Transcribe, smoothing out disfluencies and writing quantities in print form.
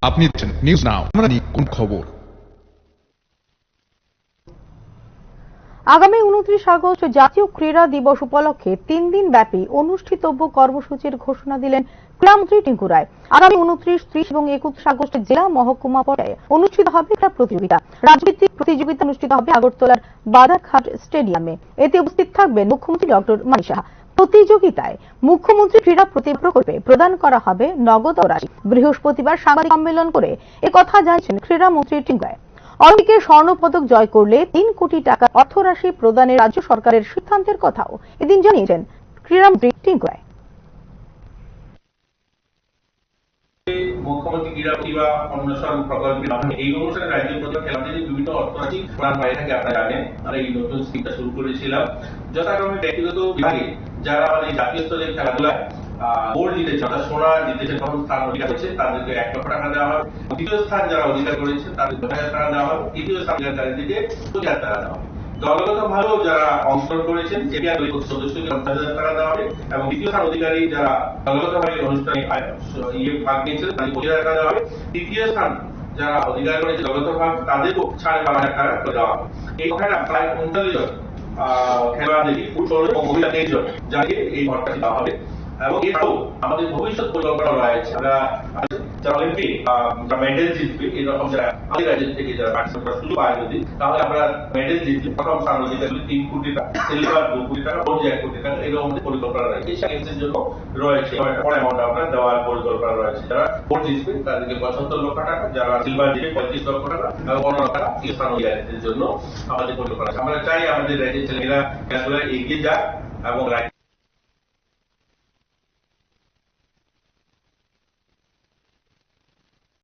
আপনি দেখছেন news now, আমরা নিই কোন খবর। আগামী 29 আগস্ট জাতীয় ক্রীড়া দিবস উপলক্ষে 3 দিন ব্যাপী অনুষ্ঠিতব্য কর্মসূচির ঘোষণা দিলেন ক্রীড়ামন্ত্রী টিঙ্কু রায়। আগামী 29, 30 এবং 31 আগস্ট জেলা মহকুমা পর্যায়ে অনুষ্ঠিত হবে ক্রীড়া প্রতিযোগিতা। রাজ্যভিত্তিক প্রতিযোগিতা অনুষ্ঠিত হবে আগরতলার বাদারঘাট স্টেডিয়ামে। এতে উপস্থিত থাকবেন মুখ্যমন্ত্রী ডক্টর মানিক সাহা। প্রতিযোগিতায় মুখ্যমন্ত্রী ক্রীড়া প্রতিভা প্রকল্পে প্রদান করা হবে নগদ রাশি। বৃহস্পতিবার সাংবাদিক সম্মেলন করে একথা জানিয়েছেন ক্রীড়ামন্ত্রী টিঙ্কু রায়। অলিম্পিকে স্বর্ণপদক জয় করলে 3 কোটি টাকা অর্থরাশি প্রদানের রাজ্য সরকারের সিদ্ধান্তের কথাও এদিন জানিয়েছেন ক্রীড়ামন্ত্রী টিঙ্কু রায়। মুখ্যমন্ত্রী ক্রীড়া প্রতিভা অন্বেষণ প্রকল্পের মাধ্যমে এই অনুষ্ঠানে রাজ্য প্রতিভা খেলোয়াড়দের বিভিন্ন অর্থরাশি প্রদান হয়ে থাকে। আপনারা জানেন আমরা এই নতুন স্কিমটা শুরু করেছিলাম। যথাক্রমে ব্যক্তিগত বিভাগে যারা আমাদের জাতীয় স্তরের খেলাধুলায় গোল্ড জিতেছে অর্থাৎ সোনা জিতেছে, প্রথম স্থান অধিকার করেছে তাদেরকে 1 লক্ষ টাকা দেওয়া হবে। দ্বিতীয় স্থান যারা অধিকার করেছে তাদের 2,000 টাকা দেওয়া হবে। তৃতীয় স্থান অধিকারীদেরকে 2,000 টাকা দেওয়া হবে। দলগত ভাবেও যারা অংশগ্রহণ করেছেন চ্যাম্পিয়ন সদস্যকে 50,000 টাকা দেওয়া হবে এবং দ্বিতীয় স্থান অধিকারী যারা দলগত ভাবে অনুষ্ঠানে ভাগ নিয়েছিলেন তাদের 20,000 টাকা দেওয়া হবে। তৃতীয় স্থান যারা অধিকার করেছে দলগত ভাগ তাদেরও 12,500 টাকা করে দেওয়া হবে। এই কথাটা প্রায় 39 জন খেলোয়াড়দেরকে পুরুষ এবং মহিলা 23 জন যাকে এই ভরটা দেওয়া হবে। এবং এটাও আমাদের ভবিষ্যৎ পরিকল্পনা রয়েছে। আমরা যারা অলিম্পিক মেডেল জিতবে এরকম যারা আমাদের রাজ্য থেকে যারা পার্টিসিপেট করার সুযোগ পায় যদি, তাহলে আমরা মেডেল জিতলে প্রথম স্থান অধিকার 3 কোটি টাকা, সিলভার 2 কোটি টাকা, ব্রোঞ্জ 1 কোটি টাকা, এরকম আমাদের পরিকল্পনা রয়েছে। এশিয়ান গেমসের জন্য রয়েছে একটা বড় অ্যামাউন্ট আমরা দেওয়ার পরিকল্পনা রয়েছে। যারা ব্রোঞ্জ জিতবে তাদেরকে 75 লক্ষ টাকা, যারা সিলভার জিতবে 35 লক্ষ টাকা এবং 15 লক্ষ টাকা এই স্থান অধিকারীদের জন্য আমাদের পরিকল্পনা আছে। আমরা চাই আমাদের রাজ্যের ছেলেমেয়েরা খেলাধুলায় এগিয়ে যাক এবং